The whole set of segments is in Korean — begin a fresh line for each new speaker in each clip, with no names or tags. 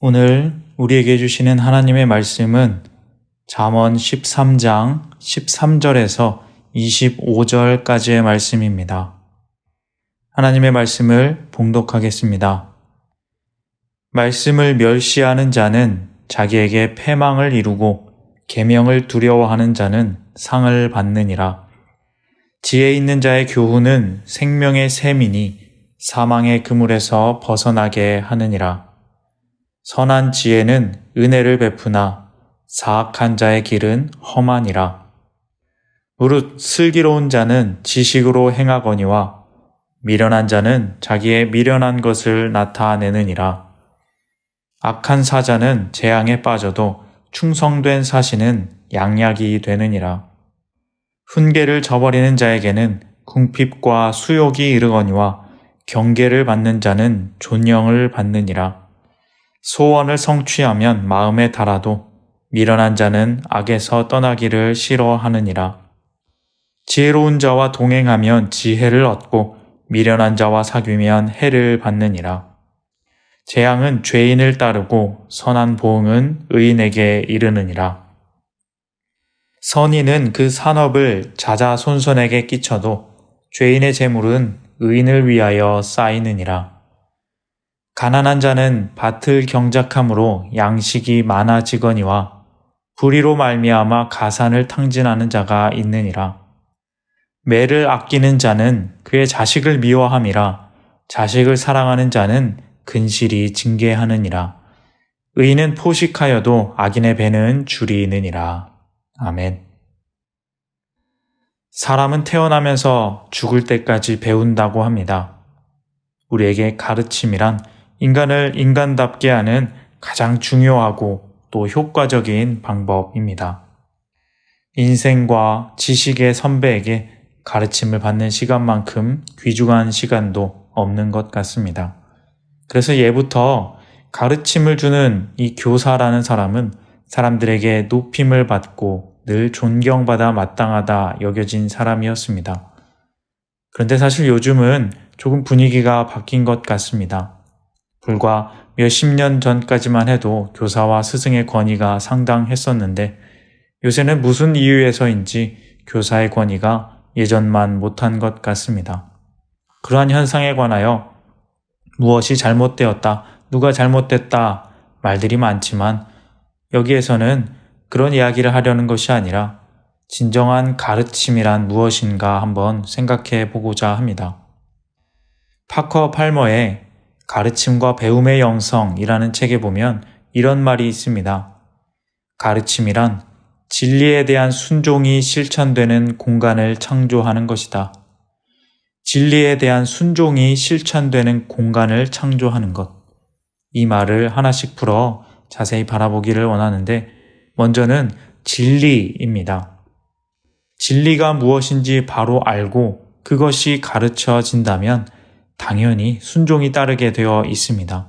오늘 우리에게 주시는 하나님의 말씀은 잠언 13장 13절에서 25절까지의 말씀입니다. 하나님의 말씀을 봉독하겠습니다. 말씀을 멸시하는 자는 자기에게 패망을 이루고 계명을 두려워하는 자는 상을 받느니라. 지혜 있는 자의 교훈은 생명의 샘이니 사망의 그물에서 벗어나게 하느니라. 선한 지혜는 은혜를 베푸나 사악한 자의 길은 험하니라. 무릇 슬기로운 자는 지식으로 행하거니와 미련한 자는 자기의 미련한 것을 나타내느니라. 악한 사자는 재앙에 빠져도 충성된 사신은 양약이 되느니라. 훈계를 저버리는 자에게는 궁핍과 수욕이 이르거니와 경계를 받는 자는 존영을 받느니라. 소원을 성취하면 마음에 달아도 미련한 자는 악에서 떠나기를 싫어하느니라. 지혜로운 자와 동행하면 지혜를 얻고 미련한 자와 사귀면 해를 받느니라. 재앙은 죄인을 따르고 선한 보응은 의인에게 이르느니라. 선인은 그 산업을 자자손손에게 끼쳐도 죄인의 재물은 의인을 위하여 쌓이느니라. 가난한 자는 밭을 경작함으로 양식이 많아지거니와 불의로 말미암아 가산을 탕진하는 자가 있느니라. 매를 아끼는 자는 그의 자식을 미워함이라. 자식을 사랑하는 자는 근실이 징계하느니라. 의인은 포식하여도 악인의 배는 줄이 있느니라. 아멘. 사람은 태어나면서 죽을 때까지 배운다고 합니다. 우리에게 가르침이란 인간을 인간답게 하는 가장 중요하고 또 효과적인 방법입니다. 인생과 지식의 선배에게 가르침을 받는 시간만큼 귀중한 시간도 없는 것 같습니다. 그래서 예부터 가르침을 주는 이 교사라는 사람은 사람들에게 높임을 받고 늘 존경받아 마땅하다 여겨진 사람이었습니다. 그런데 사실 요즘은 조금 분위기가 바뀐 것 같습니다. 불과 몇십 년 전까지만 해도 교사와 스승의 권위가 상당했었는데 요새는 무슨 이유에서인지 교사의 권위가 예전만 못한 것 같습니다. 그러한 현상에 관하여 무엇이 잘못되었다, 누가 잘못됐다 말들이 많지만 여기에서는 그런 이야기를 하려는 것이 아니라 진정한 가르침이란 무엇인가 한번 생각해 보고자 합니다. 파커 팔머의 가르침과 배움의 영성이라는 책에 보면 이런 말이 있습니다. 가르침이란 진리에 대한 순종이 실천되는 공간을 창조하는 것이다. 진리에 대한 순종이 실천되는 공간을 창조하는 것. 이 말을 하나씩 풀어 자세히 바라보기를 원하는데 먼저는 진리입니다. 진리가 무엇인지 바로 알고 그것이 가르쳐진다면 당연히 순종이 따르게 되어 있습니다.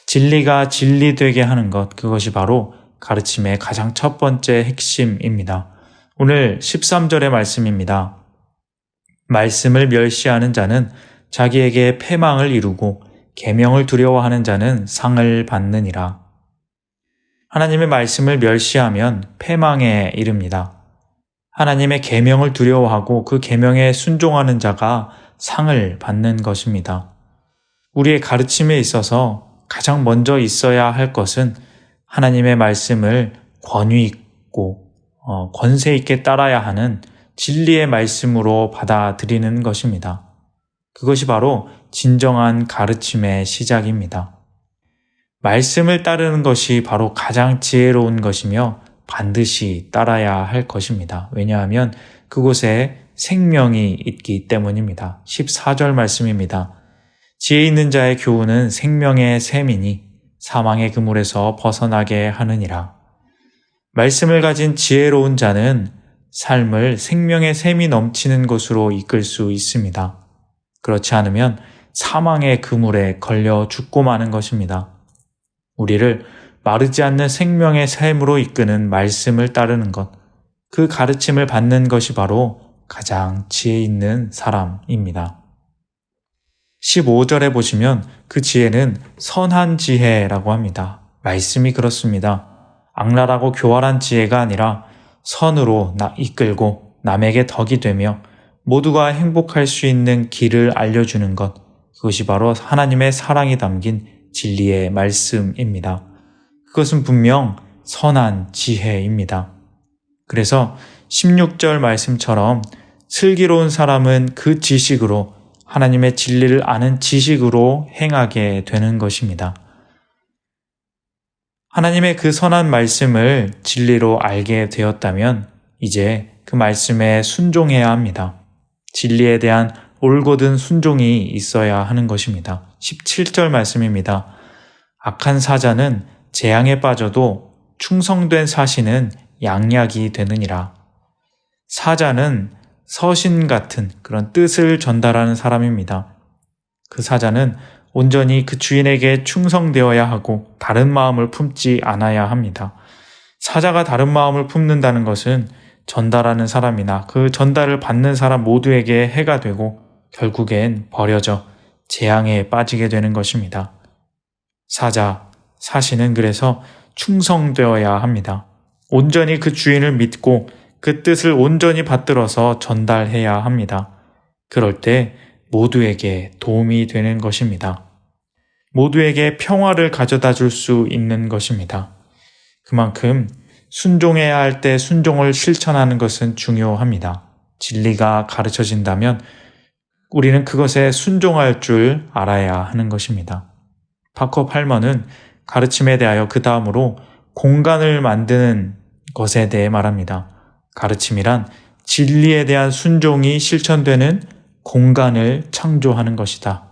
진리가 진리되게 하는 것, 그것이 바로 가르침의 가장 첫 번째 핵심입니다. 오늘 13절의 말씀입니다. 말씀을 멸시하는 자는 자기에게 패망을 이루고 계명을 두려워하는 자는 상을 받느니라. 하나님의 말씀을 멸시하면 패망에 이릅니다. 하나님의 계명을 두려워하고 그 계명에 순종하는 자가 상을 받는 것입니다. 우리의 가르침에 있어서 가장 먼저 있어야 할 것은 하나님의 말씀을 권위 있고 권세 있게 따라야 하는 진리의 말씀으로 받아들이는 것입니다. 그것이 바로 진정한 가르침의 시작입니다. 말씀을 따르는 것이 바로 가장 지혜로운 것이며 반드시 따라야 할 것입니다. 왜냐하면 그곳에 생명이 있기 때문입니다. 14절 말씀입니다. 지혜 있는 자의 교훈은 생명의 샘이니 사망의 그물에서 벗어나게 하느니라. 말씀을 가진 지혜로운 자는 삶을 생명의 샘이 넘치는 곳으로 이끌 수 있습니다. 그렇지 않으면 사망의 그물에 걸려 죽고 마는 것입니다. 우리를 마르지 않는 생명의 샘으로 이끄는 말씀을 따르는 것, 그 가르침을 받는 것이 바로 가장 지혜 있는 사람입니다. 15절에 보시면 그 지혜는 선한 지혜라고 합니다. 말씀이 그렇습니다. 악랄하고 교활한 지혜가 아니라 선으로 이끌고 남에게 덕이 되며 모두가 행복할 수 있는 길을 알려주는 것, 그것이 바로 하나님의 사랑이 담긴 진리의 말씀입니다. 그것은 분명 선한 지혜입니다. 그래서 16절 말씀처럼 슬기로운 사람은 그 지식으로 하나님의 진리를 아는 지식으로 행하게 되는 것입니다. 하나님의 그 선한 말씀을 진리로 알게 되었다면 이제 그 말씀에 순종해야 합니다. 진리에 대한 올곧은 순종이 있어야 하는 것입니다. 17절 말씀입니다. 악한 사자는 재앙에 빠져도 충성된 사신은 양약이 되느니라. 사자는 서신 같은 그런 뜻을 전달하는 사람입니다. 그 사자는 온전히 그 주인에게 충성되어야 하고 다른 마음을 품지 않아야 합니다. 사자가 다른 마음을 품는다는 것은 전달하는 사람이나 그 전달을 받는 사람 모두에게 해가 되고 결국엔 버려져 재앙에 빠지게 되는 것입니다. 사신은 그래서 충성되어야 합니다. 온전히 그 주인을 믿고 그 뜻을 온전히 받들어서 전달해야 합니다. 그럴 때 모두에게 도움이 되는 것입니다. 모두에게 평화를 가져다 줄 수 있는 것입니다. 그만큼 순종해야 할 때 순종을 실천하는 것은 중요합니다. 진리가 가르쳐진다면 우리는 그것에 순종할 줄 알아야 하는 것입니다. 파커 팔머는 가르침에 대하여 그 다음으로 공간을 만드는 것에 대해 말합니다. 가르침이란 진리에 대한 순종이 실천되는 공간을 창조하는 것이다.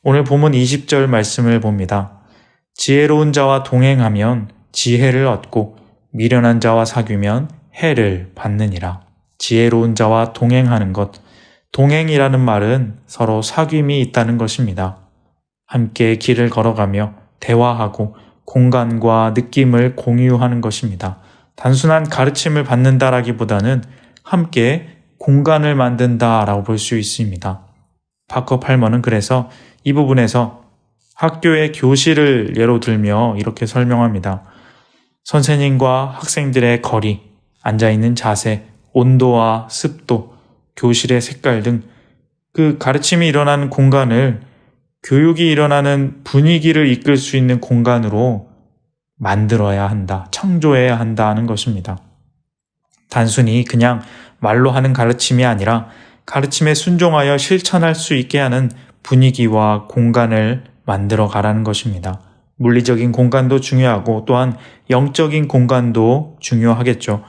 오늘 본문 20절 말씀을 봅니다. 지혜로운 자와 동행하면 지혜를 얻고 미련한 자와 사귀면 해를 받느니라. 지혜로운 자와 동행하는 것, 동행이라는 말은 서로 사귐이 있다는 것입니다. 함께 길을 걸어가며 대화하고 공간과 느낌을 공유하는 것입니다. 단순한 가르침을 받는다라기보다는 함께 공간을 만든다라고 볼 수 있습니다. 파커 팔머는 그래서 이 부분에서 학교의 교실을 예로 들며 이렇게 설명합니다. 선생님과 학생들의 거리, 앉아있는 자세, 온도와 습도, 교실의 색깔 등 그 가르침이 일어나는 공간을 교육이 일어나는 분위기를 이끌 수 있는 공간으로 만들어야 한다, 창조해야 한다는 것입니다. 단순히 그냥 말로 하는 가르침이 아니라 가르침에 순종하여 실천할 수 있게 하는 분위기와 공간을 만들어 가라는 것입니다. 물리적인 공간도 중요하고 또한 영적인 공간도 중요하겠죠.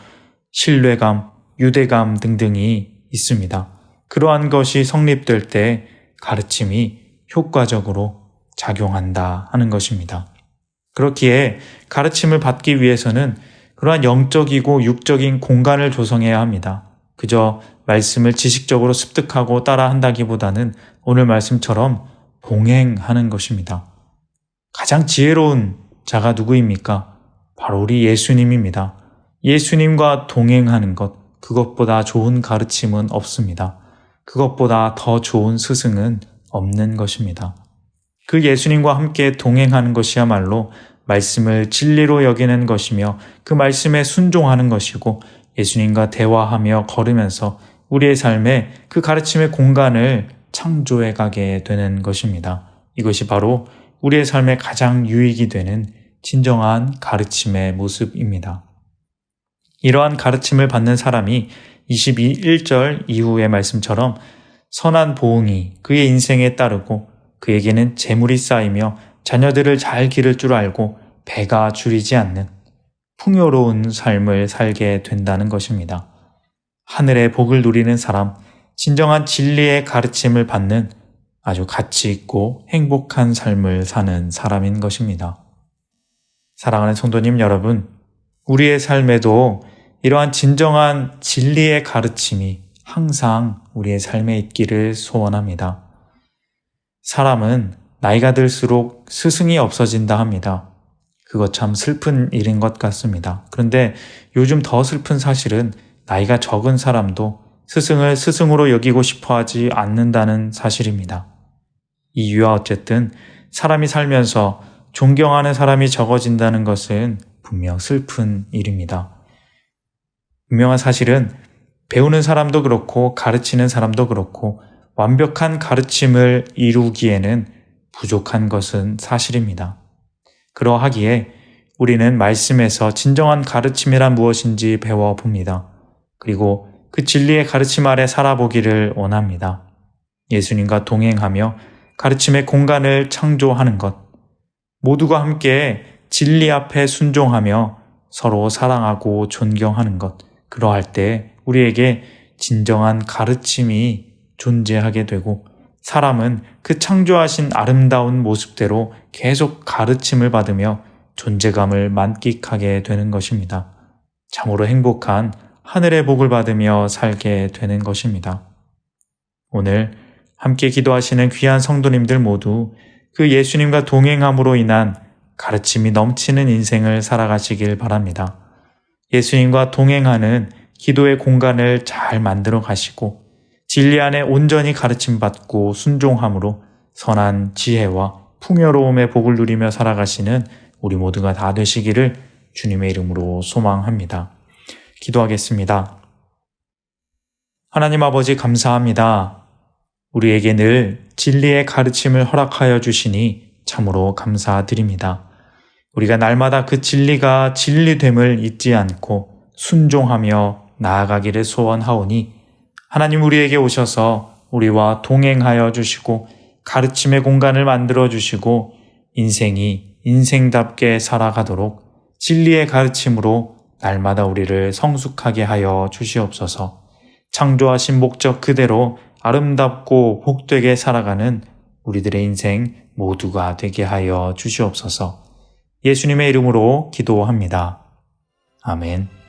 신뢰감, 유대감 등등이 있습니다. 그러한 것이 성립될 때 가르침이 효과적으로 작용한다 하는 것입니다. 그렇기에 가르침을 받기 위해서는 그러한 영적이고 육적인 공간을 조성해야 합니다. 그저 말씀을 지식적으로 습득하고 따라한다기보다는 오늘 말씀처럼 동행하는 것입니다. 가장 지혜로운 자가 누구입니까? 바로 우리 예수님입니다. 예수님과 동행하는 것, 그것보다 좋은 가르침은 없습니다. 그것보다 더 좋은 스승은 없는 것입니다. 그 예수님과 함께 동행하는 것이야말로 말씀을 진리로 여기는 것이며 그 말씀에 순종하는 것이고 예수님과 대화하며 걸으면서 우리의 삶에 그 가르침의 공간을 창조해 가게 되는 것입니다. 이것이 바로 우리의 삶에 가장 유익이 되는 진정한 가르침의 모습입니다. 이러한 가르침을 받는 사람이 21절 이후의 말씀처럼 선한 보응이 그의 인생에 따르고 그에게는 재물이 쌓이며 자녀들을 잘 기를 줄 알고 배가 줄이지 않는 풍요로운 삶을 살게 된다는 것입니다. 하늘의 복을 누리는 사람, 진정한 진리의 가르침을 받는 아주 가치 있고 행복한 삶을 사는 사람인 것입니다. 사랑하는 성도님 여러분, 우리의 삶에도 이러한 진정한 진리의 가르침이 항상 우리의 삶에 있기를 소원합니다. 사람은 나이가 들수록 스승이 없어진다 합니다. 그거 참 슬픈 일인 것 같습니다. 그런데 요즘 더 슬픈 사실은 나이가 적은 사람도 스승을 스승으로 여기고 싶어 하지 않는다는 사실입니다. 이유와 어쨌든 사람이 살면서 존경하는 사람이 적어진다는 것은 분명 슬픈 일입니다. 분명한 사실은 배우는 사람도 그렇고 가르치는 사람도 그렇고 완벽한 가르침을 이루기에는 부족한 것은 사실입니다. 그러하기에 우리는 말씀에서 진정한 가르침이란 무엇인지 배워봅니다. 그리고 그 진리의 가르침 아래 살아보기를 원합니다. 예수님과 동행하며 가르침의 공간을 창조하는 것, 모두가 함께 진리 앞에 순종하며 서로 사랑하고 존경하는 것, 그러할 때 우리에게 진정한 가르침이 존재하게 되고 사람은 그 창조하신 아름다운 모습대로 계속 가르침을 받으며 존재감을 만끽하게 되는 것입니다. 참으로 행복한 하늘의 복을 받으며 살게 되는 것입니다. 오늘 함께 기도하시는 귀한 성도님들 모두 그 예수님과 동행함으로 인한 가르침이 넘치는 인생을 살아가시길 바랍니다. 예수님과 동행하는 기도의 공간을 잘 만들어 가시고 진리 안에 온전히 가르침받고 순종함으로 선한 지혜와 풍요로움의 복을 누리며 살아가시는 우리 모두가 다 되시기를 주님의 이름으로 소망합니다. 기도하겠습니다. 하나님 아버지 감사합니다. 우리에게 늘 진리의 가르침을 허락하여 주시니 참으로 감사드립니다. 우리가 날마다 그 진리가 진리됨을 잊지 않고 순종하며 나아가기를 소원하오니 하나님 우리에게 오셔서 우리와 동행하여 주시고 가르침의 공간을 만들어 주시고 인생이 인생답게 살아가도록 진리의 가르침으로 날마다 우리를 성숙하게 하여 주시옵소서. 창조하신 목적 그대로 아름답고 복되게 살아가는 우리들의 인생 모두가 되게 하여 주시옵소서. 예수님의 이름으로 기도합니다. 아멘.